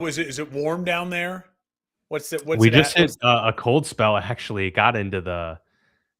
Is it warm down there? What's We it just at? hit a cold spell. Actually, it got into the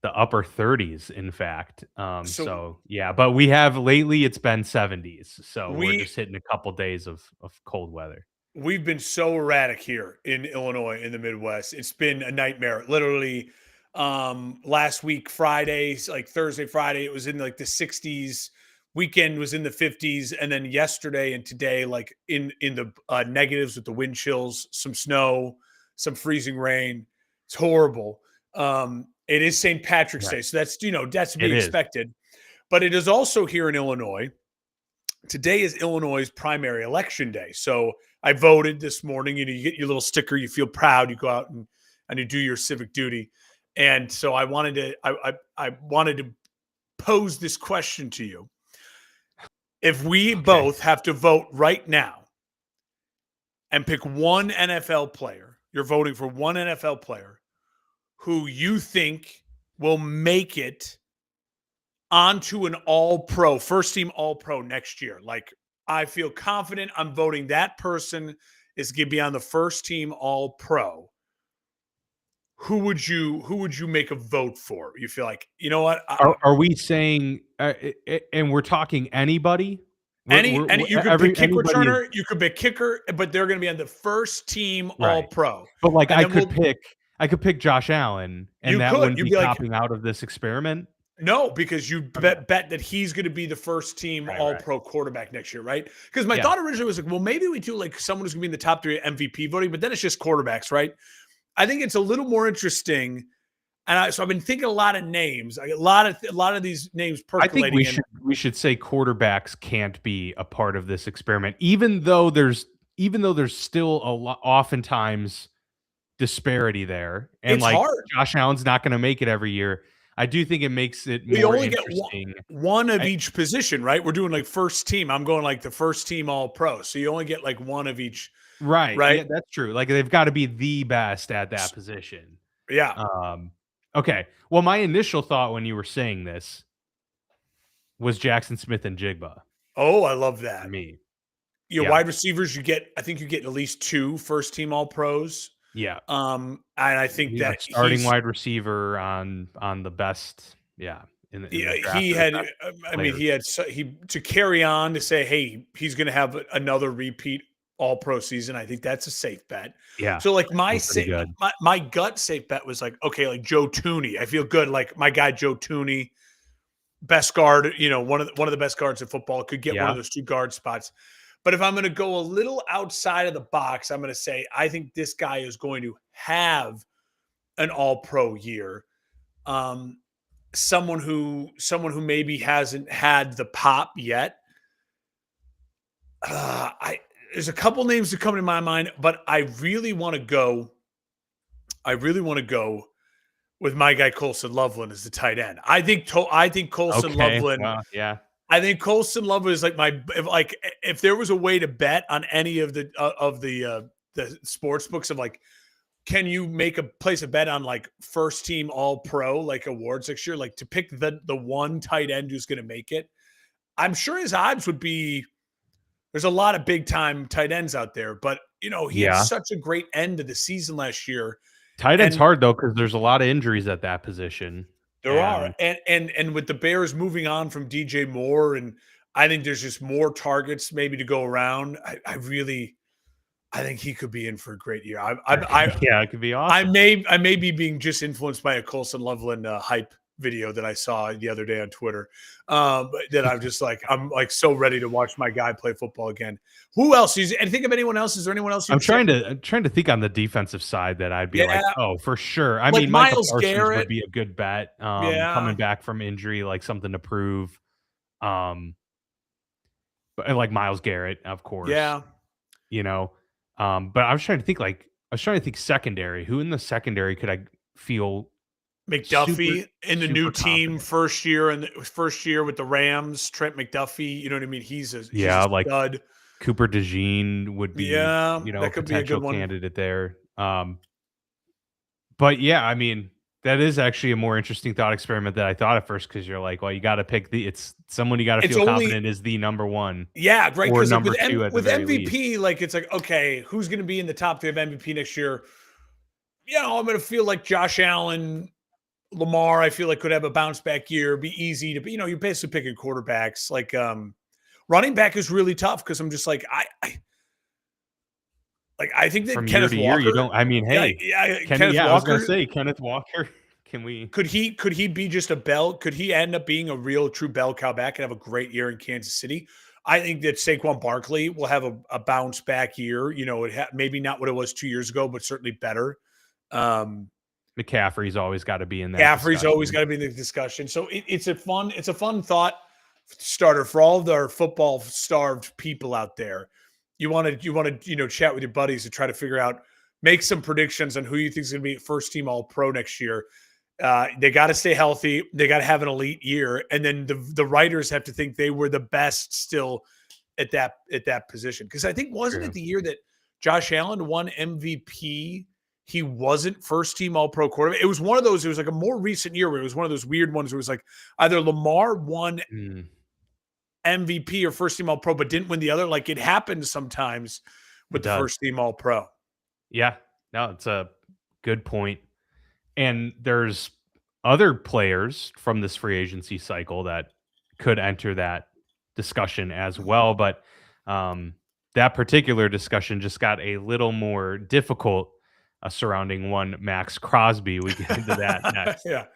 upper 30s, in fact. So So yeah, but we have lately it's been 70s. So we're we just hitting a couple days of cold weather. we've been so erratic here in Illinois in the Midwest. It's been a nightmare. Literally, last week Friday, like Thursday, Friday, it was in like the 60s. Weekend was in the 50s, and then yesterday and today, like in the negatives with the wind chills, some snow, some freezing rain. It's horrible. It is St. Patrick's Right. Day, so that's to be It is. expected. But it is also here in Illinois. Today is Illinois' primary election day. So I voted this morning. You get your little sticker, you feel proud, you go out and you do your civic duty. And so I wanted to pose this question to you. If we Okay. both have to vote right now and pick one NFL player, you're voting for one NFL player who you think will make it onto an all-pro, first team all-pro next year. Like, I feel confident I'm voting that person is going to be on the first team all-pro. Who would you make a vote for? You feel like, you know what? Are we saying and we're talking anybody? Any you could pick kick Anybody is returner, you could pick kicker, but they're going to be on the first team right. all-pro. But like And then I could pick Josh Allen, and you that could wouldn't you'd be be like, topping out of this experiment. no, because you Okay. bet that he's going to be the first team Right, all right. pro quarterback next year, right? Because my Yeah. thought originally was like, well, maybe we do like someone who's going to be in the top 3 MVP voting, but then it's just quarterbacks, right? I think it's a little more interesting. And so I've been thinking a lot of names, a lot of these names I think percolating. we should say quarterbacks can't be a part of this experiment, even though there's still a lot, oftentimes, disparity there, and It's like hard. Josh Allen's not going to make it every year. I do think it makes it We more only get interesting. one of I, each position, right? We're doing like first team. I'm going like the first team all pro. So you only get like one of each, right? right? Yeah, that's true. Like they've got to be the best at that position. Yeah. Um, okay. Well, my initial thought when you were saying this was Jackson Smith and Jigba Oh, I love for that. me. Your Yeah. wide receivers, I think you get at least 2 first team all pros. Yeah. And I think He's our that starting wide receiver on the best, yeah, in the draft he for the had, best I mean, players. he to carry on to say, hey, he's going to have another repeat all pro season. I think that's a safe bet. Yeah, So like feel pretty good. my gut safe bet was like, okay, like Joe Tooney. I feel good. Like my guy, Joe Tooney, best guard, one of the best guards in football, could get one of Yeah, those 2 guard spots. But if I'm going to go a little outside of the box, I'm going to say I think this guy is going to have an all-pro year. Um, someone who maybe hasn't had the pop yet. I There's a couple names that come to my mind, but I really want to go. I really want to go with my guy Colson Loveland as the tight end. I think Colson okay, Loveland. well, yeah. I think Colson Loveland is like if there was a way to bet on any of the sports books of like, can you place a bet on like first team all pro like awards next year, like to pick the one tight end who's going to make it? I'm sure his odds would be. There's a lot of big time tight ends out there, but he had Yeah. such a great end of the season last year, Tight end's and hard though because there's a lot of injuries at that position, there are, and and with the Bears moving on from DJ Moore, and I think there's just more targets maybe to go around. I think he could be in for a great year. yeah, it could be I awesome. may be being just influenced by a Colson Loveland hype video that I saw the other day on Twitter. That I'm like so ready to watch my guy play football again. Who else? And think of anyone else? Is there anyone else? I'm trying to think on the defensive side that I'd be like, Yeah, "Oh, for sure." I like mean, Micah Miles Parsons would Garrett. be a good bet, Yeah, coming back from injury, like something to prove. Um, but like Myles Garrett, of course, yeah. you know. But I was trying to think secondary. Who in the secondary could I feel super McDuffie in the new super team confident? first year and first year with the Rams. Trent McDuffie. You know what I mean? He's a Yeah, like stud. Cooper DeJean would be, Yeah, a that could be a good potential one. candidate there. But yeah, I mean, That is actually a more interesting thought experiment than I thought at first, because 'cause you're like, well, you gotta pick it's someone you gotta It's feel only confident is the number 1 yeah, right. or Because like number 2 at the with very least. MVP, like it's like okay, who's going to be in the top 3 of MVP next year? I'm going to feel like Josh Allen, Lamar. I feel like could have a bounce back year, be easy to. You're basically picking quarterbacks. Like running back is really tough because I'm just like I think that From year Kenneth to year, you Walker, don't I mean, yeah, hey, yeah, Ken Kenneth yeah, I was gonna Walker. say Kenneth Walker. Can we Could he be just a bell? Could he end up being a real true bell cow back and have a great year in Kansas City? I think that Saquon Barkley will have a bounce back year. Maybe not what it was 2 years ago, but certainly better. Um, McCaffrey's always gotta be in that Caffrey's always discussion. got to be in the discussion. So it's a fun thought starter for all of our football starved people out there. You want to chat with your buddies to try to figure out, make some predictions on who you think is going to be first team All Pro next year. They got to stay healthy. They got to have an elite year, and then the writers have to think they were the best still at that position. Because I think wasn't it True. the year that Josh Allen won MVP? He wasn't first team All Pro quarterback. It was one of those. It was like a more recent year where it was one of those weird ones. Where it was like either Lamar won Mm, MVP or first team All Pro, but didn't win the other. Like it happens sometimes it with the does. first team All Pro. Yeah. No, it's a good point. And there's other players from this free agency cycle that could enter that discussion as well. But um, that particular discussion just got a little more difficult surrounding one Max Crosby. We get into that next. Yeah.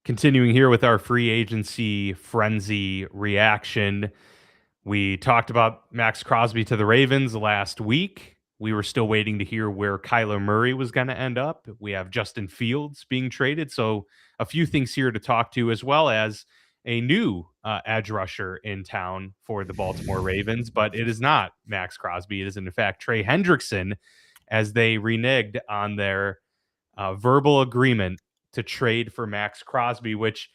Continuing here with our free agency frenzy reaction. We talked about Max Crosby to the Ravens last week. We were still waiting to hear where Kyler Murray was going to end up. We have Justin Fields being traded. So, a few things here to talk to, as well as a new edge rusher in town for the Baltimore Ravens. But it is not Max Crosby. It is, in fact, Trey Hendrickson, as they reneged on their verbal agreement to trade for Max Crosby, which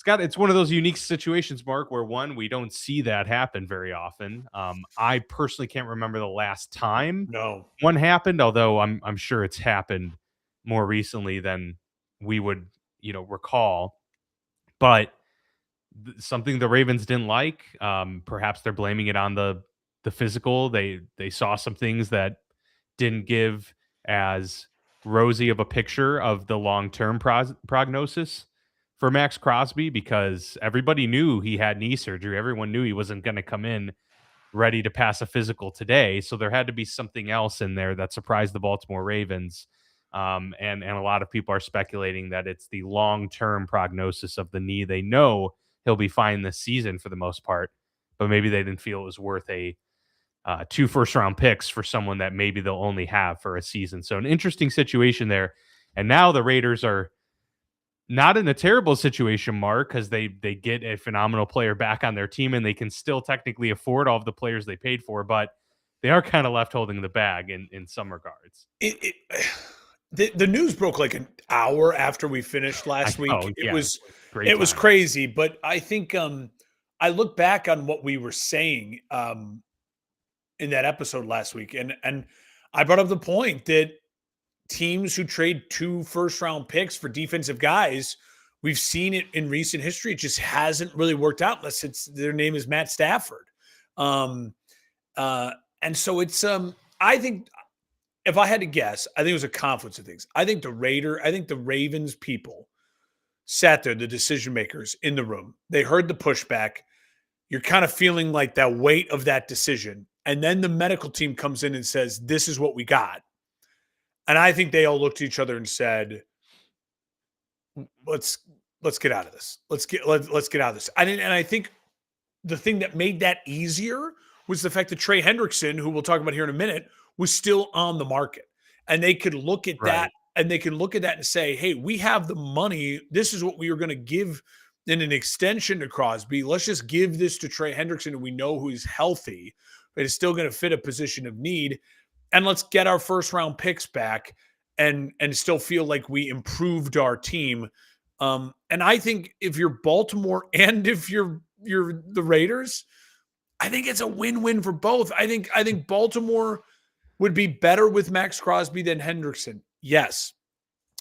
it's one of those unique situations, Mark, where one, we don't see that happen very often. I personally can't remember the last time No. one happened, although I'm sure it's happened more recently than we would recall. But something the Ravens didn't like. Perhaps they're blaming it on the physical. They saw some things that didn't give as rosy of a picture of the long-term prognosis for Max Crosby, because everybody knew he had knee surgery. Everyone knew he wasn't going to come in ready to pass a physical today. So there had to be something else in there that surprised the Baltimore Ravens. And a lot of people are speculating that it's the long-term prognosis of the knee. They know he'll be fine this season for the most part, but maybe they didn't feel it was worth a 2 first-round picks for someone that maybe they'll only have for a season. So an interesting situation there. And now the Raiders are not in a terrible situation, Mark, because they get a phenomenal player back on their team, and they can still technically afford all of the players they paid for, but they are kind of left holding the bag in some regards. The news broke like an hour after we finished I last week. know, It yeah, was great it was time. crazy, but I think I look back on what we were saying in that episode last week, and I brought up the point that teams who trade 2 first-round picks for defensive guys, we've seen it in recent history. It just hasn't really worked out unless their name is Matt Stafford. Um, and so I think if I had to guess, I think it was a confluence of things. I think the Ravens people sat there, the decision makers in the room. They heard the pushback. You're kind of feeling like that weight of that decision. And then the medical team comes in and says, this is what we got. And I think they all looked at each other and said, let's get out of this. Let's get out of this. And I think the thing that made that easier was the fact that Trey Hendrickson, who we'll talk about here in a minute, was still on the market. And they could look at that Right. and say, hey, we have the money. This is what we are going to give in an extension to Crosby. Let's just give this to Trey Hendrickson, and we know who's healthy, but is still going to fit a position of need. And let's get our first round picks back and still feel like we improved our team. And I think if you're Baltimore and if you're the Raiders, I think it's a win-win for both. I think Baltimore would be better with Maxx Crosby than Hendrickson. Yes.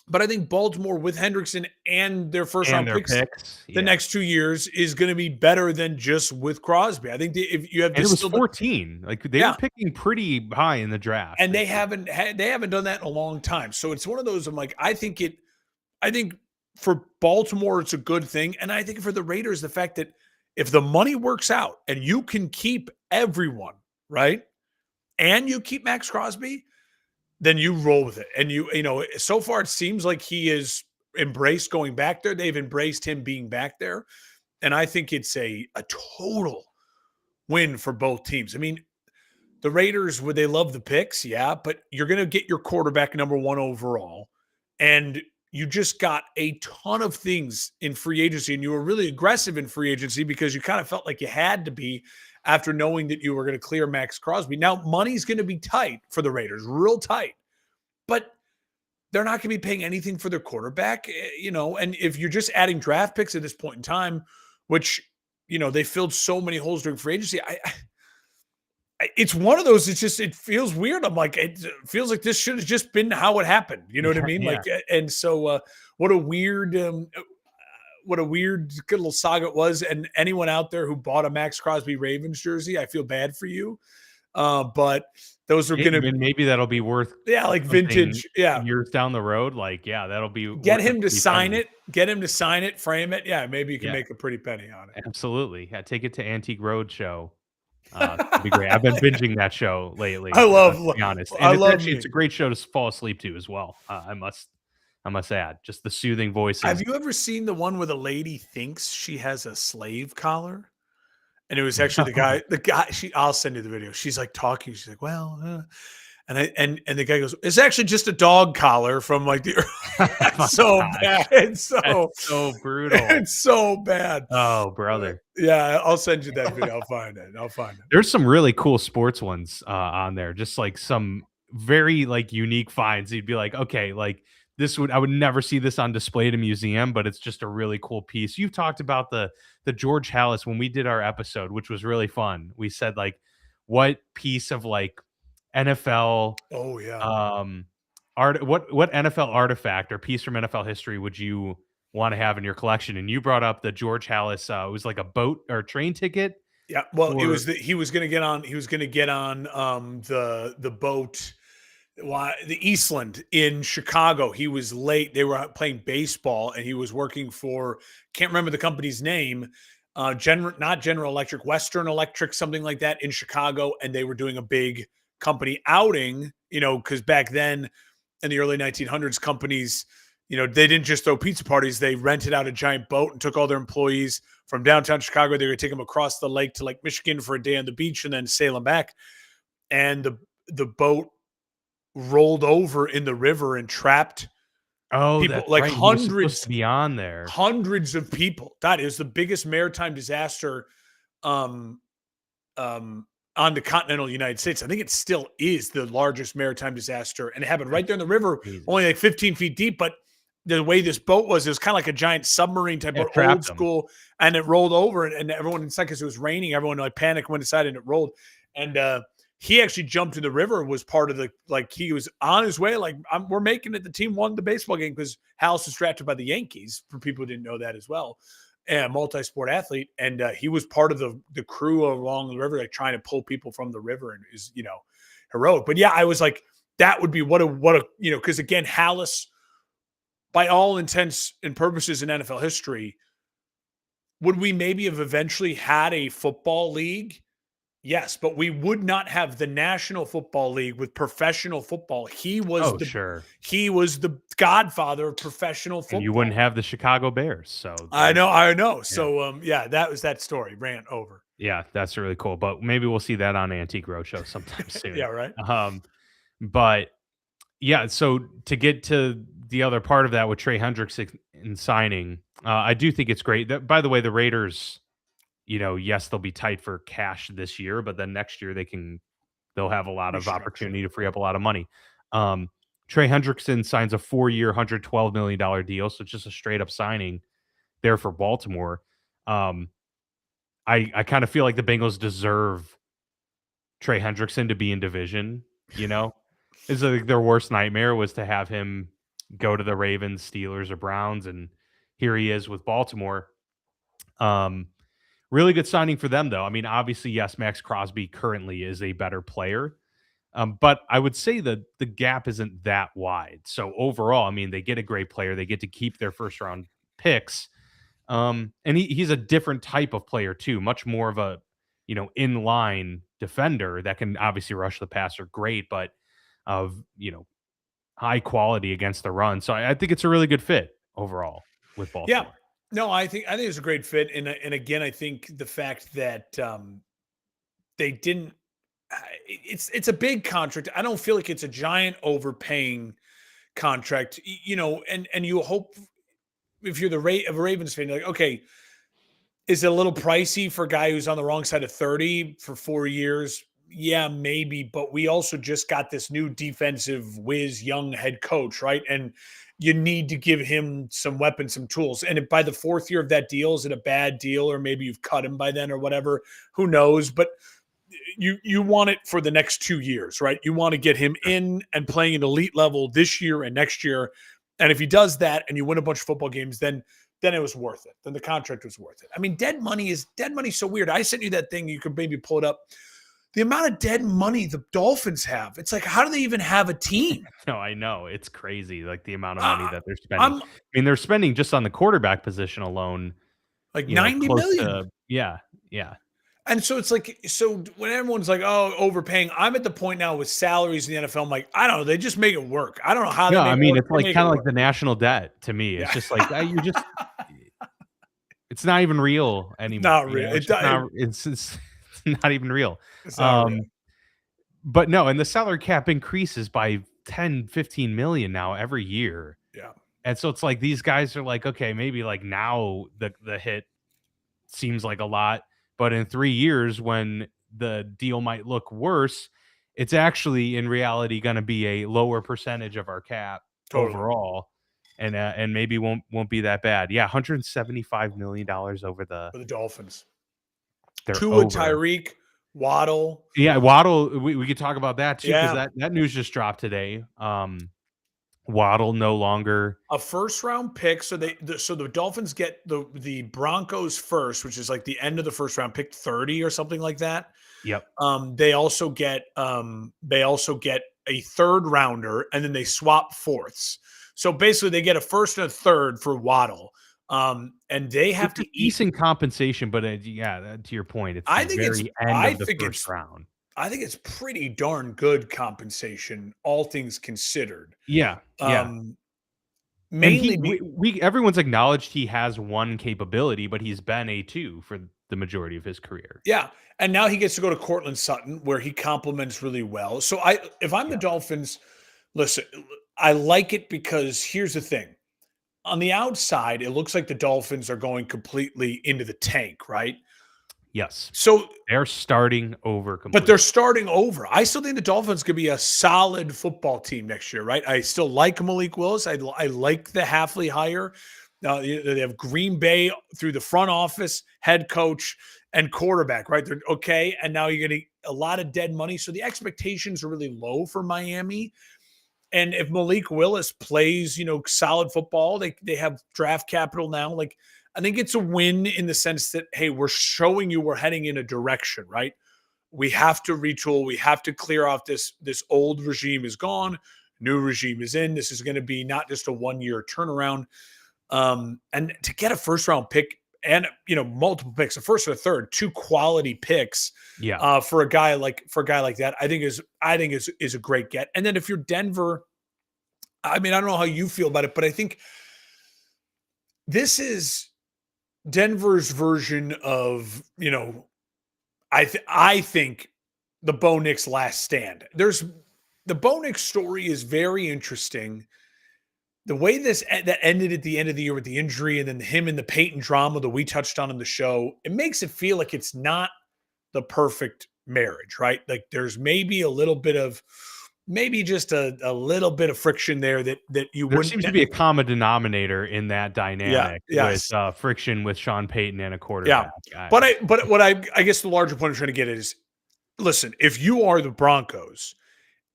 But I think Baltimore with Hendrickson and their first And round their picks picks, the yeah. next 2 years is going to be better than just with Crosby. I think if you have And it was distilled, 14. Like, they were yeah, picking pretty high in the draft and this year. they haven't done that in a long time. So it's one of those. I'm like, I think for Baltimore it's a good thing, and I think for the Raiders the fact that if the money works out and you can keep everyone right, and you keep Maxx Crosby, then you roll with it. And so far it seems like he is embraced going back there. They've embraced him being back there. And I think it's a total win for both teams. I mean, the Raiders, would they love the picks? Yeah, but you're going to get your quarterback number one overall. And you just got a ton of things in free agency. And you were really aggressive in free agency because you kind of felt like you had to be after knowing that you were going to clear Maxx Crosby. Now, money's going to be tight for the Raiders, real tight. But they're not going to be paying anything for their quarterback, and if you're just adding draft picks at this point in time, which, they filled so many holes during free agency, it's one of those, it feels weird. I'm like, it feels like this should have just been how it happened. You know what I Yeah, mean? yeah. Like, and so what a weird good little saga it was. And anyone out there who bought a Maxx Crosby Ravens jersey, I feel bad for you. But those are Yeah, going to, and maybe that'll be worth yeah, like something vintage. Yeah. years down the road. Like, yeah, that'll be Get worth a him to pretty sign penny. it. Get him to sign it, frame it. Yeah, maybe you can Yeah, make a pretty penny on absolutely. Yeah, take it to Antique Roadshow. That'd be great. I've been it. binging that show lately, I love to be honest, I and love it's a me. great show to fall asleep to as well. I must add, just the soothing Have voices. you ever seen the one where the lady thinks she has a slave collar? And it was actually the guy I'll send you the video. She's like talking. She's like, well, and the guy goes, it's actually just a dog collar from like the Oh it's my so bad. gosh, that's so brutal. It's so bad. Oh, brother. Yeah, I'll send you that video. I'll find it. I'll find it. There's some really cool sports ones, on there, just, like, some very, like, unique finds. You'd be like, "Okay, like, I would never see this on display at a museum, but it's just a really cool piece." You've talked about the George Halas when we did our episode, which was really fun. We said, like, what piece of, like, NFL, Oh yeah. um, what NFL artifact or piece from NFL history would you wanna have in your collection? And you brought up the George Halas, it was like a boat or train ticket Yeah, well, it for was he was gonna get on the boat, why the Eastland in Chicago. He was late. They were out playing baseball and he was working for, can't remember the company's name, not General Electric, Western Electric, something like that in Chicago, and they were doing a big company outing, because back then in the early 1900s, companies, they didn't just throw pizza parties. They rented out a giant boat and took all their employees from downtown Chicago. They would take them across the lake to Lake Michigan for a day on the beach and then sail them back. And the boat rolled over in the river and trapped Oh, people, that's like right, he was supposed to be on there. hundreds of people. That is the biggest maritime disaster um, on the continental United States. I think it still is the largest maritime disaster, and it happened right That's there in the river, crazy. only like 15 feet deep. But the way this boat was, it was kind of like a giant submarine type Yeah, boat, old trapped him. school, and it rolled over, and everyone inside, because it was raining, everyone like panicked, went inside, and it rolled. And he actually jumped in the river, was part of the, like, he was on his way, like, we're making it. The team won the baseball game because House was drafted by the Yankees, for people who didn't know that as well, and multi-sport athlete. And he was part of the crew along the river, like trying to pull people from the river, and is, heroic. But yeah, I was like, that would be what a, because again, Hallis, by all intents and purposes in NFL history, would we maybe have eventually had a football league? Yes, but we would not have the National Football League with professional football. Oh, sure. He was the godfather of professional And you wouldn't football. have the Chicago Bears, so I there's know, I know. yeah. So yeah, that was that story. Rant over. Yeah, that's really cool, but maybe we'll see that on Antique Roadshow sometime Yeah, soon. right. But yeah, so to get to the other part of that with Trey Hendricks in signing, I do think it's great. That, by the way, the Raiders, yes, they'll be tight for cash this year, but then next year they'll have a lot of Restructure. opportunity to free up a lot of money. Um, Trey Hendrickson signs a 4-year, $112 million deal, so it's just a straight up signing there for Baltimore. Um, I kind of feel like the Bengals deserve Trey Hendrickson to be in division, you know? It's like their worst nightmare was to have him go to the Ravens, Steelers, or Browns, and here he is with Baltimore. Um, Really good signing for them, though. I mean, obviously, yes, Maxx Crosby currently is a better player, but I would say that the gap isn't that wide. So overall, I mean, they get a great player. They get to keep their first round picks. And he's a different type of player too, much more of a, inline defender that can obviously rush the passer great, but of, high quality against the run. So I think it's a really good fit overall with Yeah. Baltimore. No, I think it's a great fit, and again, I think the fact that they didn't. It's a big contract. I don't feel like it's a giant overpaying contract, and you hope if you're of a Ravens fan, you're like, okay, is it a little pricey for a guy who's on the wrong side of 30 for 4 years? Yeah, maybe. But we also just got this new defensive whiz young head coach, right? And you need to give him some weapons, some tools. And if by the fourth year of that deal, is it a bad deal? Or maybe you've cut him by then or whatever. Who knows? But you want it for the next 2 years, right? You want to get him in and playing an elite level this year and next year. And if he does that and you win a bunch of football games, then it was worth it. Then the contract was worth it. I mean, dead money is so weird. I sent you that thing. You could maybe pull it up. The amount of dead money the Dolphins have. It's like, how do they even have a team? No, I know. It's crazy, like, the amount of money Uh, that they're spending. I'm I mean, they're spending just on the quarterback position alone, like 90 close million. to yeah, yeah. And so it's like, so when everyone's like, oh, overpaying, I'm at the point now with salaries in the NFL. I'm like, I don't know. They just make it work. I don't know how they Yeah, make I it mean, work. it's, They like, make it kinda like work. the national debt to me. It's Yeah. just like, you're just it's not even real anymore, Not real. It's just not it's it's not even real. It's not real. Um, but no, and the salary cap increases by 10, 15 million now every year. Yeah. And so it's like these guys are like, okay, maybe like now the hit seems like a lot, but in 3 years when the deal might look worse, it's actually in reality gonna be a lower percentage of our cap Totally. overall, and maybe won't be that bad. Yeah, $175 million over For the Dolphins. they're Tua, over. Tyreek, Waddle. Yeah, Waddle, we could talk about that too because Yeah. that news just dropped today. Waddle no longer. A first round pick. So the Dolphins get the Broncos first, which is like the end of the first round, pick 30 or something like that. Yep. They also get a third rounder, and then they swap fourths. So basically, they get a first and a third for Waddle, and they have It's a to eat. decent compensation, but, yeah, to your point, it's the I think it's. very end I of the think first it's. round. I think it's pretty darn good compensation, all things considered. Yeah, yeah. Um, And mainly, we everyone's acknowledged he has one capability, but he's been a 2 for the majority of his career. yeah, and now he gets to go to Cortland Sutton, where he complements really well. So if I'm the Yeah. Dolphins, listen, I like it because here's the thing. On the outside, it looks like the Dolphins are going completely into the tank, right? Yes. So, They're starting over but they're completely. starting over. I still think the Dolphins could be a solid football team next year, right? I still like Malik Willis. I like the Halfley hire. They have Green Bay through the front office, head coach, and quarterback, right? They're okay. And now you're getting a lot of dead money. So the expectations are really low for Miami. And if Malik Willis plays, solid football, they have draft capital now. Like, I think it's a win in the sense that, hey, we're showing you we're heading in a direction, right? We have to retool. We have to clear off this old regime is gone, new regime is in. This is going to be not just a 1 year turnaround. And to get a first round pick and multiple picks, a first or a third, two quality picks Yeah. for a guy like that, I think is a great get. And then if you're Denver, I mean, I don't know how you feel about it, but I think this is Denver's version of, I think the Bo Nix last stand. The Bo Nix story is very interesting. The way that ended at the end of the year with the injury, and then him and the Peyton drama that we touched on in the show, it makes it feel like it's not the perfect marriage, right? Like there's maybe a little bit of maybe just a little bit of friction there that you There wouldn't. seems to be a common denominator in that Yeah. dynamic with, Yes. friction with Sean Payton and a Yeah. quarterback. But what I guess the larger point I'm trying to get at is, listen, if you are the Broncos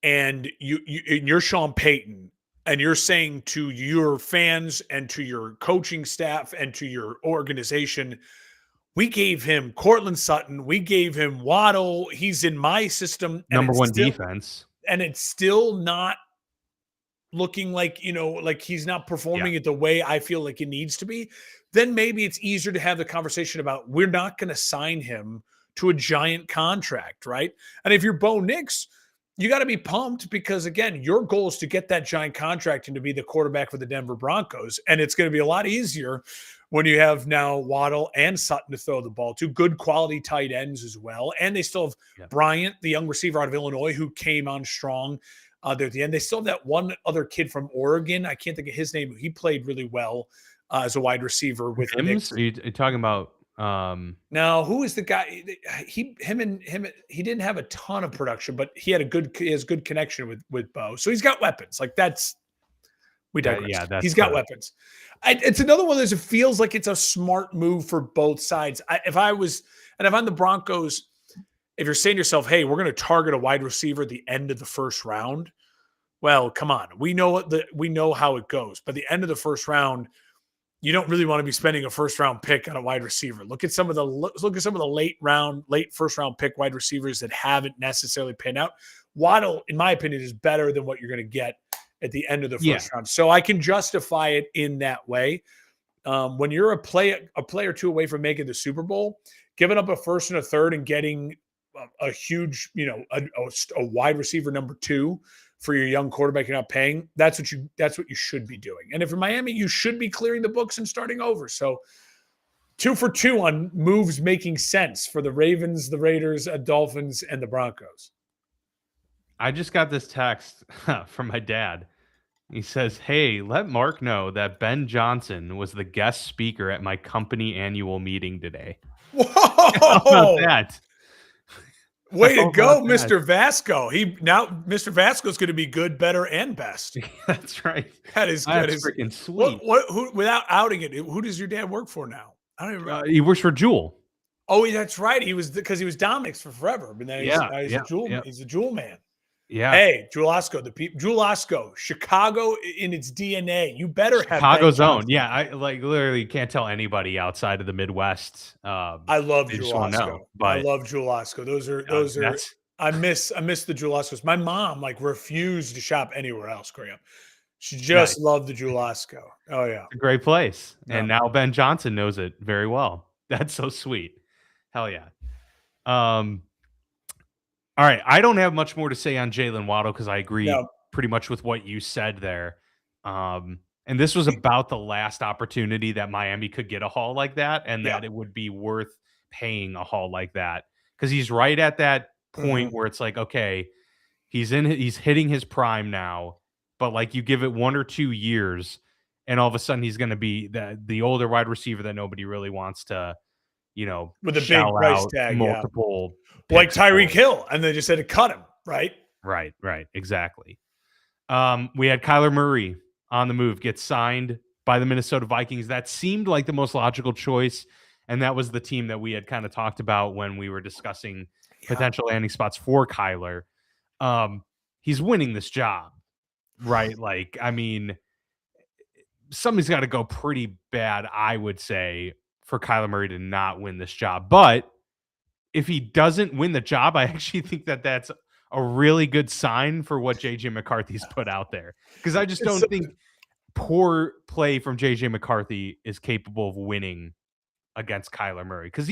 and you're Sean Payton and you're saying to your fans and to your coaching staff and to your organization, we gave him Cortland Sutton, we gave him Waddle, he's in my system, Number 1 defense. and it's still not looking like, like he's not Yeah. performing it the way I feel like it needs to be, then maybe it's easier to have the conversation about, we're not going to sign him to a giant contract, right? And if you're Bo Nix, you got to be pumped because, again, your goal is to get that giant contract and to be the quarterback for the Denver Broncos. And it's going to be a lot easier when you have now Waddle and Sutton to throw the ball to, good quality tight ends as well. And they still have Bryant, the young receiver out of Illinois, who came on strong there at the end. They still have that one other kid from Oregon. I can't think of his name. He played really well as a wide receiver with Mims? Knicks. Are you talking about Now, who is the guy? He didn't have a ton of production, but he has good connection with Bo. So he's got weapons. Like, we digress. yeah, that's He's got weapons. It's another one of those, it feels like it's a smart move for both sides. If I'm the Broncos, if you're saying to yourself, hey, we're going to target a wide receiver at the end of the first round, well, come on. We know how it goes. By the end of the first round, you don't really want to be spending a first round pick on a wide receiver. Look at some of the late first round pick wide receivers that haven't necessarily panned out. Waddle, in my opinion, is better than what you're going to get at the end of the first round. So I can justify it in that way. When you're a play or two away from making the Super Bowl, giving up a first and a third and getting a huge, a wide receiver number 2 for your young quarterback you're not paying, that's what you should be doing. And if you're Miami, you should be clearing the books and starting over. So 2 for 2 on moves making sense for the Ravens, the Raiders, Dolphins, and the Broncos. I just got this text from my dad. He says, "Hey, let Mark know that Ben Johnson was the guest speaker at my company annual meeting today." Whoa! How about that? Way to go, Mr. Vasco. Mr. Vasco is going to be good, better, and best. That's right. That is good. That's freaking sweet. Who, without outing it, who does your dad work for now? I don't even know. He works for Jewel. Oh, that's right. Because he was Dominic's for forever. But then he's a Jewel man. Yeah. Hey, Jewel Osco, Chicago in its DNA. You better have Chicago's own. Yeah, I literally can't tell anybody outside of the Midwest. I love Jewel Osco. I love Jewel Osco. Those are. I miss the Jewel Oscos. My mom refused to shop anywhere else growing up. She just loved the Jewel Osco. Oh yeah, it's a great place. Yeah. And now Ben Johnson knows it very well. That's so sweet. Hell yeah. All right, I don't have much more to say on Jalen Waddle because I agree pretty much with what you said there. And this was about the last opportunity that Miami could get a haul like that, and that it would be worth paying a haul like that, because he's right at that point where it's like, okay, he's hitting his prime now, but like you give it 1 or 2 years, and all of a sudden he's going to be the older wide receiver that nobody really wants to, with a big price tag, multiple. Like Tyreek Hill, and they just had to cut him, right? Right, exactly. We had Kyler Murray on the move, get signed by the Minnesota Vikings. That seemed like the most logical choice, and that was the team that we had kind of talked about when we were discussing potential landing spots for Kyler. He's winning this job, right? Like, I mean, something's got to go pretty bad, I would say, for Kyler Murray to not win this job. But if he doesn't win the job, I actually think that that's a really good sign for what JJ McCarthy's put out there. Because I just don't think poor play from JJ McCarthy is capable of winning against Kyler Murray. Because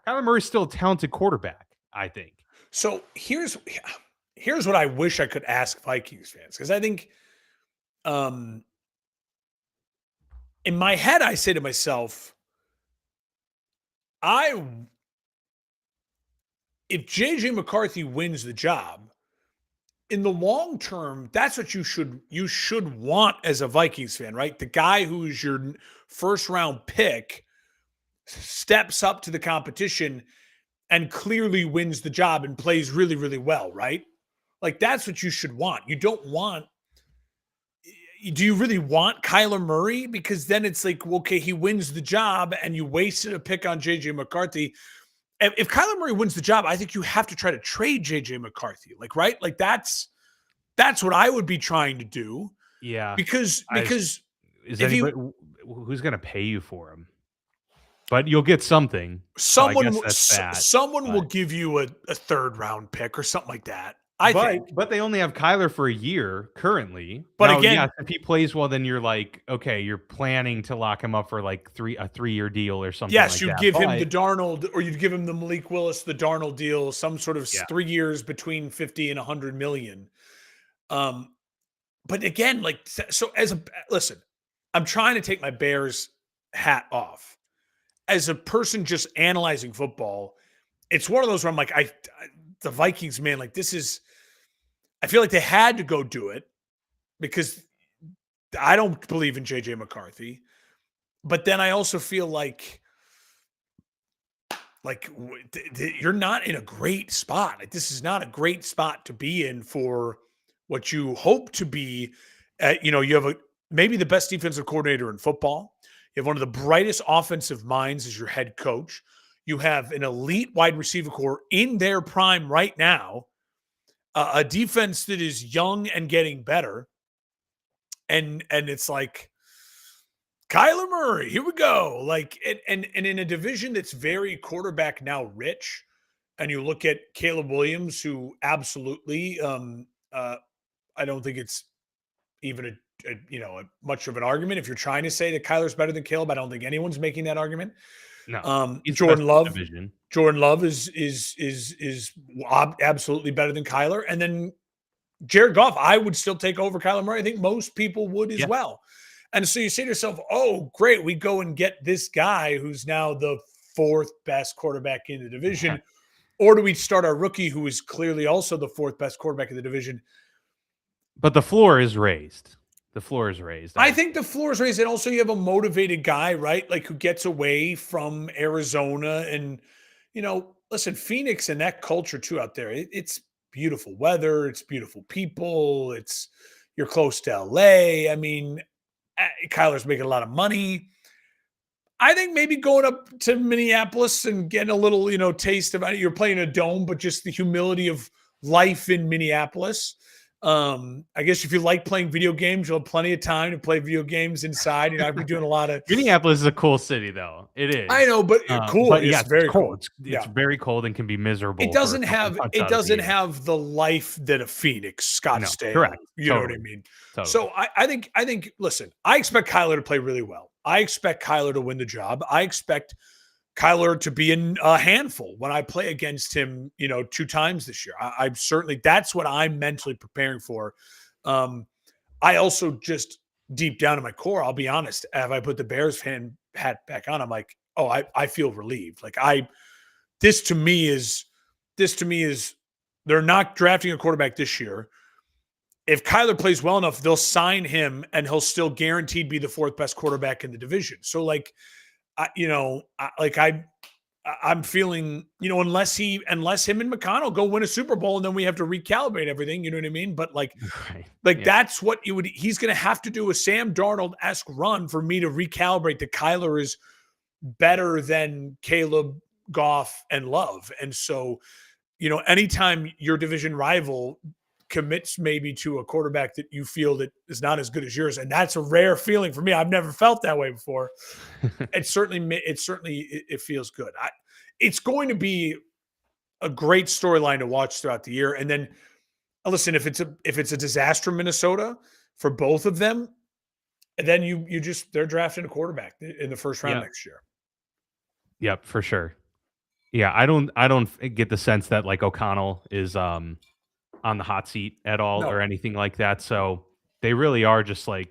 Kyler Murray's still a talented quarterback, I think. So here's what I wish I could ask Vikings fans. Because I think in my head, I say to myself, if JJ McCarthy wins the job, in the long term, that's what you should want as a Vikings fan, right? The guy who's your first round pick steps up to the competition and clearly wins the job and plays really, really well, right? Like that's what you should want. You don't want. Do you really want Kyler Murray? Because then it's like, well, okay, he wins the job, and you wasted a pick on JJ McCarthy. If Kyler Murray wins the job, I think you have to try to trade JJ McCarthy. Like, right? Like that's what I would be trying to do. Yeah. I Because is if anybody you who's gonna pay you for him? But you'll get something, so I guess that's that. someone will But give you a third round pick or something like that. I think. but they only have Kyler for a year currently. But Now, again, yes, if he plays well, then you're like, okay, you're planning to lock him up for like a 3-year deal or something yes, like you'd that. give him the But Darnold, or you'd give him the Malik Willis, the Darnold deal, some sort of yeah, 3 years between 50 and 100 million. Um, but again, like so as a listen, I'm trying to take my Bears hat off. As a person just analyzing football, it's one of those where I'm like, the Vikings, man, like this is I feel like they had to go do it because I don't believe in JJ McCarthy. But then I also feel like you're not in a great spot. Like this is not a great spot to be in for what you hope to be. You have maybe the best defensive coordinator in football. You have one of the brightest offensive minds as your head coach. You have an elite wide receiver core in their prime right now. A defense that is young and getting better, and it's like Kyler Murray, here we go. Like and in a division that's very quarterback now rich, and you look at Caleb Williams, who absolutely, I don't think it's even much of an argument. If you're trying to say that Kyler's better than Caleb, I don't think anyone's making that argument. no, he's the best Jordan in the Love, division. Jordan Love is absolutely better than Kyler, and then Jared Goff, I would still take over Kyler Murray. I think most people would as Yeah, well. And so you say to yourself, oh, great, we go and get this guy who's now the fourth best quarterback in the division. Or do we start our rookie who is clearly also the fourth best quarterback in the division? but the floor is raised. The floor is raised. I think the floor is raised. And also you have a motivated guy, right? Like who gets away from Arizona and, listen, Phoenix and that culture too out there. It's beautiful weather. It's beautiful people. You're close to LA. I mean, Kyler's making a lot of money. I think maybe going up to Minneapolis and getting a little, taste of it. You're playing a dome, but just the humility of life in Minneapolis. I guess if you like playing video games, you'll have plenty of time to play video games inside. I've been doing a lot of. Minneapolis is a cool city, though. It is. I know, but cool. But It's yes, very it's cold. cool. It's very cold and can be miserable. It doesn't for a couple have months it out of the doesn't year. have the life that a Phoenix, No, Scottsdale. correct. You know what I Totally. mean? Totally. So I think listen, I expect Kyler to play really well. I expect Kyler to win the job. I expect Kyler to be in a handful when I play against him, 2 times this year. I'm certainly that's what I'm mentally preparing for. I also just deep down in my core, I'll be honest, if I put the Bears fan hat back on, I'm like, oh, I feel relieved. Like this to me is they're not drafting a quarterback this year. If Kyler plays well enough, they'll sign him and he'll still guaranteed be the fourth best quarterback in the division. So like, I'm feeling, unless him and McConnell go win a Super Bowl and then we have to recalibrate everything, you know what I mean? But like Right. Yeah. that's what he's going to have to do a Sam Darnold-esque run for me to recalibrate that Kyler is better than Caleb, Goff, and Love. And so, anytime your division rival commits maybe to a quarterback that you feel that is not as good as yours, and that's a rare feeling for me. I've never felt that way before. It feels good. It's going to be a great storyline to watch throughout the year. And then listen, if it's a disaster in Minnesota for both of them, then they're drafting a quarterback in the first round Yeah. next year. Yep, for sure. Yeah, I don't get the sense that like O'Connell is on the hot seat at all No. or anything like that. So they really are just like,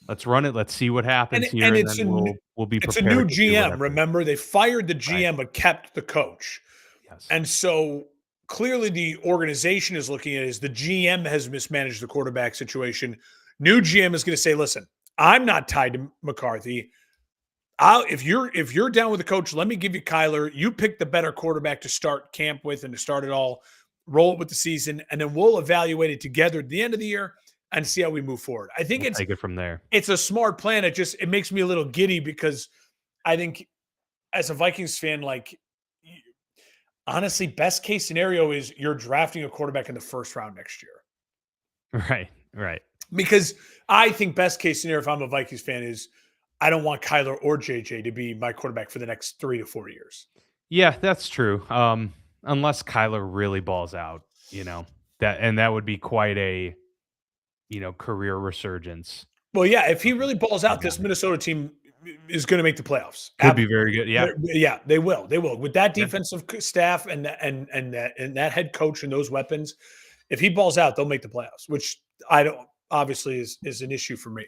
let's run it. Let's see what happens here, and it's then we'll be it's a prepared new to do GM. whatever. Remember, they fired the GM Right. but kept the coach. Yes. And so clearly the organization is looking at it as the GM has mismanaged the quarterback situation. New GM is going to say, listen, I'm not tied to McCarthy. If you're down with the coach, let me give you Kyler. You pick the better quarterback to start camp with and to start it all. roll it with the season, and then we'll evaluate it together at the end of the year and see how we move forward. I think We'll take it from there. it's a smart plan. It makes me a little giddy because I think as a Vikings fan, like honestly, best case scenario is you're drafting a quarterback in the first round next year. Right, right. Because I think best case scenario, if I'm a Vikings fan, is I don't want Kyler or JJ to be my quarterback for the next 3 to 4 years. Yeah, that's true. Unless Kyler really balls out, that would be quite a career resurgence. Well, yeah, if he really balls The out, guy this Minnesota team is going to make the playoffs. could be very good. Yeah, Yeah, they will. They will with that yeah. defensive staff and that head coach and those weapons. If he balls out, they'll make the playoffs, which I don't obviously is an issue for me.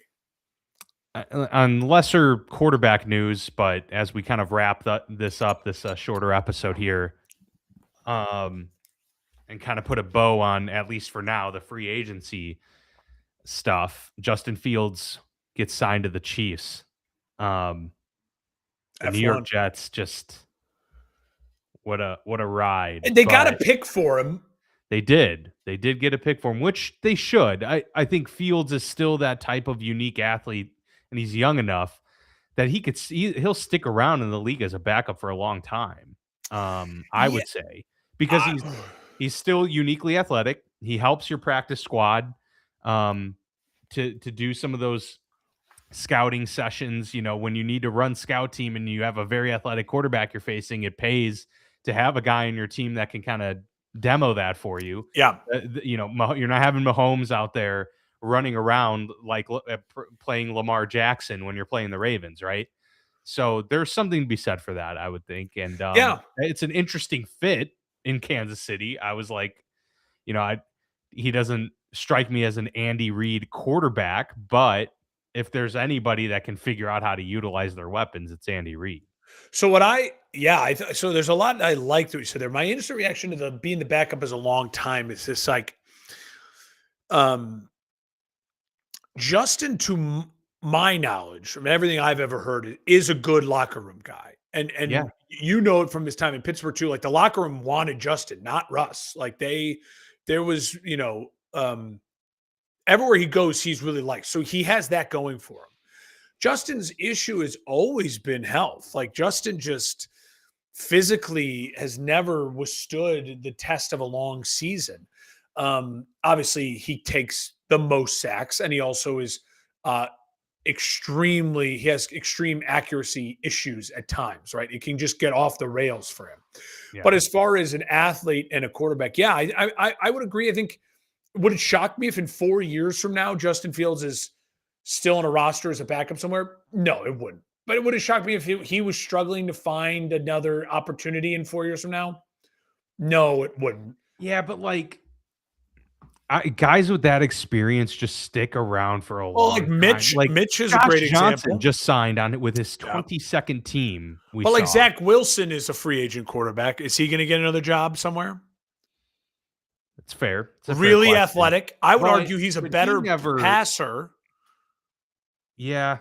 On lesser quarterback news, but as we kind of wrap this up, this shorter episode here, and kind of put a bow on, at least for now, the free agency stuff. Justin Fields gets signed to the Chiefs. The New York F1. Jets, just what a ride. And they got a But pick for him. they did get a pick for him, which they should. I think Fields is still that type of unique athlete, and he's young enough that he'll stick around in the league as a backup for a long time. I Yeah. would say, because he's still uniquely athletic. He helps your practice squad to do some of those scouting sessions. When you need to run scout team and you have a very athletic quarterback you're facing, it pays to have a guy on your team that can kind of demo that for you. Yeah. You're not having Mahomes out there running around like playing Lamar Jackson when you're playing the Ravens, right? So there's something to be said for that, I would think. And Yeah. it's an interesting fit in Kansas City. I was like, he doesn't strike me as an Andy Reid quarterback, but if there's anybody that can figure out how to utilize their weapons, it's Andy Reid. So so there's a lot I like that you said there. My instant reaction to the being the backup is a long time is this like, um, Justin, to my knowledge, from everything I've ever heard, is a good locker room guy, Yeah, and you know it from his time in Pittsburgh too. Like the locker room wanted Justin, not Russ. Like there was everywhere he goes, he's really liked. So he has that going for him. Justin's issue has always been health. Like Justin just physically has never withstood the test of a long season. Obviously, he takes the most sacks, and he also is uh, he has extreme accuracy issues at times, right? It can just get off the rails for him. yeah. But as far as an athlete and a quarterback, yeah, I would agree. I think would it shock me if in 4 years from now Justin Fields is still on a roster as a backup somewhere? No, it wouldn't. But it would have shocked me if he was struggling to find another opportunity in 4 years from now. No, it wouldn't. Yeah, but like guys with that experience just stick around for a Well, long like time. Like Mitch is a Josh great Johnson example. just signed on it with his Yeah. 22nd team. But like Zach Wilson is a free agent quarterback. Is he going to get another job somewhere? It's fair. It's a fair Really question. athletic. I would Well, argue he's a but he better never- passer. Yeah.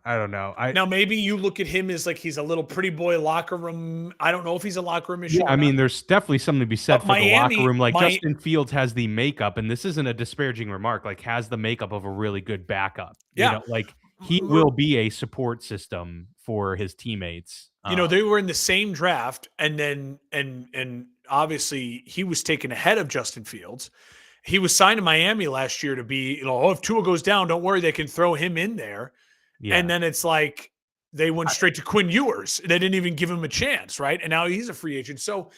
I don't know. Now, maybe you look at him as like he's a little pretty boy locker room. I don't know if he's a locker room issue. Yeah, I mean, there's definitely something to be said But for the locker room. Like Mi- Justin Fields has the makeup, and this isn't a disparaging remark. Like has the makeup of a really good backup. Yeah. Like he will be a support system for his teammates. They were in the same draft, and then and obviously he was taken ahead of Justin Fields. He was signed to Miami last year to be, if Tua goes down, don't worry, they can throw him in there. Yeah. And then it's like they went straight to Quinn Ewers. They didn't even give him a chance, right? And now he's a free agent. So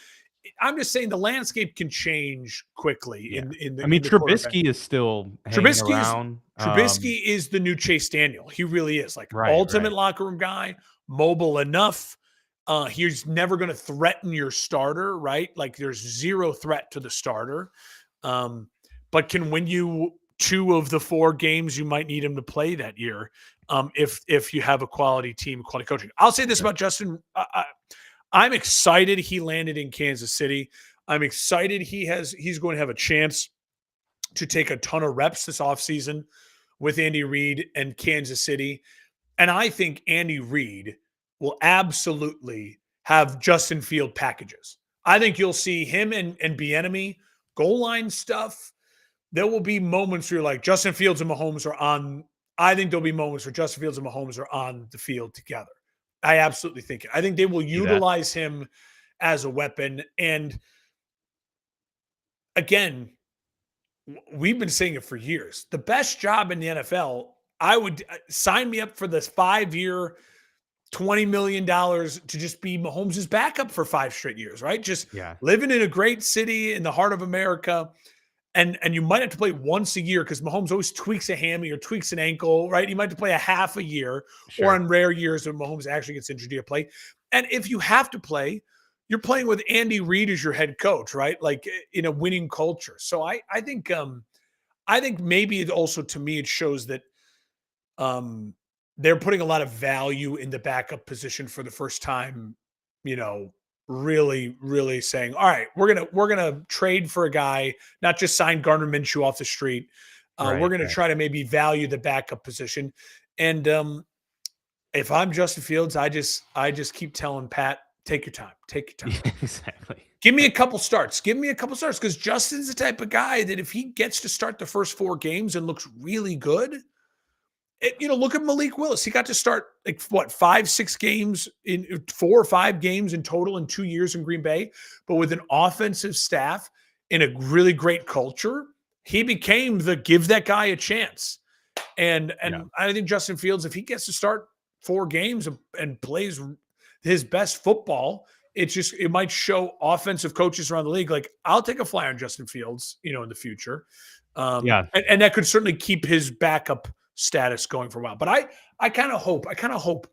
I'm just saying the landscape can change quickly. Yeah. In the Trubisky is still hanging around. Trubisky is the new Chase Daniel. He really is like ultimate locker room guy, mobile enough. He's never going to threaten your starter, right? Like there's zero threat to the starter, but can win you 2 of the 4 games you might need him to play that year. If you have a quality team, quality coaching. I'll say this about Justin. I'm excited he landed in Kansas City. I'm excited he's going to have a chance to take a ton of reps this offseason with Andy Reid and Kansas City. And I think Andy Reid will absolutely have Justin Field packages. I think you'll see him and Bieniemy goal line stuff. There will be moments where you're like Justin Fields and Mahomes are on. I think there'll be moments where Justin Fields and Mahomes are on the field together. I absolutely think it. I think they will See that? utilize him as a weapon. And again, we've been saying it for years. The best job in the NFL, I would sign me up for this 5-year, $20 million to just be Mahomes' backup for 5 straight years, right? Just Yeah, living in a great city in the heart of America. And you might have to play once a year because Mahomes always tweaks a hammy or tweaks an ankle, right? You might have to play a half a year, or sure. on rare years when Mahomes actually gets injured, you play. And if you have to play, you're playing with Andy Reid as your head coach, right? Like in a winning culture. So I think maybe it also, to me, it shows that um, they're putting a lot of value in the backup position for the first time, you know, really, really saying, all right, we're gonna trade for a guy, not just sign Gardner Minshew off the street. We're Right, gonna right. try to maybe value the backup position. And if I'm Justin Fields, I just keep telling Pat, take your time, take your time. Yeah, exactly. Give me a couple starts. Give me a couple starts because Justin's the type of guy that if he gets to start the first 4 games and looks really good, look at Malik Willis. He got to start like what 5, 6 games in 4 or 5 games in total in 2 years in Green Bay, but with an offensive staff in a really great culture, he became the give that guy a chance. And Yeah, and I think Justin Fields, if he gets to start 4 games and plays his best football, it might show offensive coaches around the league like I'll take a flyer on Justin Fields, in the future, yeah. and that could certainly keep his backup status going for a while. But I kind of hope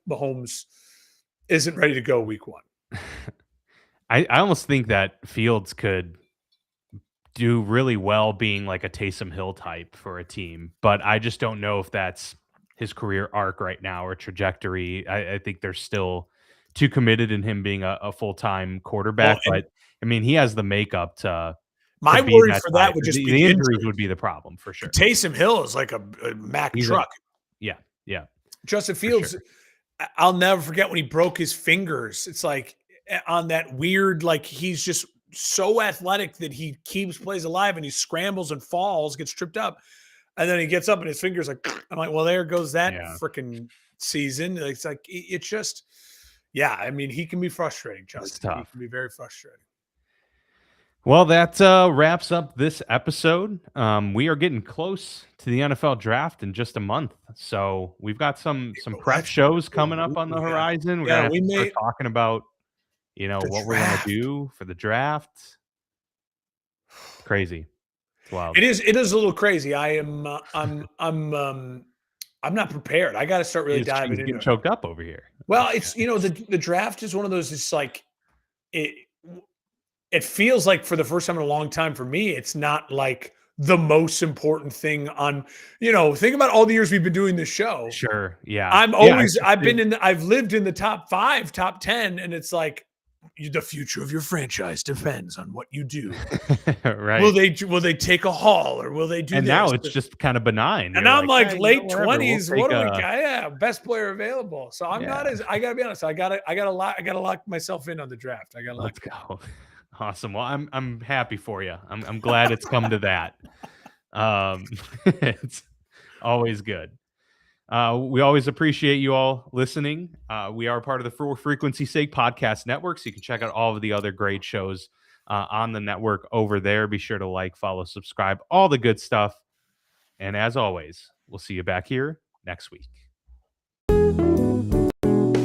Mahomes isn't ready to go week 1. I almost think that Fields could do really well being like a Taysom Hill type for a team, but I just don't know if that's his career arc right now or trajectory. I think they're still too committed in him being a full time Well, quarterback. and But I mean, he has the makeup to my be worry that for that type. would just be The the injuries injury. would be the problem for sure. Taysom Hill is like a Mack He's a truck. yeah, yeah, Justin for sure. Fields, I'll never forget when he broke his fingers. It's like on that weird, like he's just so athletic that he keeps plays alive and he scrambles and falls, gets tripped up, and then he gets up and his fingers like I'm like, well, there goes that Yeah, freaking season. It's like it's just, yeah. I mean, he can be frustrating, it's Justin. He tough. can be very frustrating. Well, that wraps up this episode. We are getting close to the NFL draft in just a month, so we've got some Oh, prep that's shows coming up true. on the Yeah, horizon. We're yeah. gonna have We to start may talking about the what we're gonna draft. do for the draft. It's crazy. It's wild. It is a little crazy. I'm not prepared. I got to start really diving He's into getting it. choked up over here. Well, it's the draft is one of those. It's like it it feels like for the first time in a long time for me, it's not like the most important thing on. Think about all the years we've been doing this show. Sure. Yeah. I'm Yeah. I always just I've been think in the, I've lived in the top 5, top 10, and it's like the future of your franchise depends on what you do. Will right. they take a haul or will they do And this? now it's just kind of benign. And You're I'm like, like hey, late whatever. We'll 20s. take What do we a got? Yeah, best player available. So I'm not yeah. as I gotta be honest. I gotta lock myself in on the draft. I gotta lock Let's it in. go. Awesome. Well, I'm happy for you. I'm glad it's come to that. It's always good. We always appreciate you all listening. We are part of the For Frequency Sake Podcast Network, so you can check out all of the other great shows on the network over there. Be sure to like, follow, subscribe, all the good stuff. And as always, we'll see you back here next week.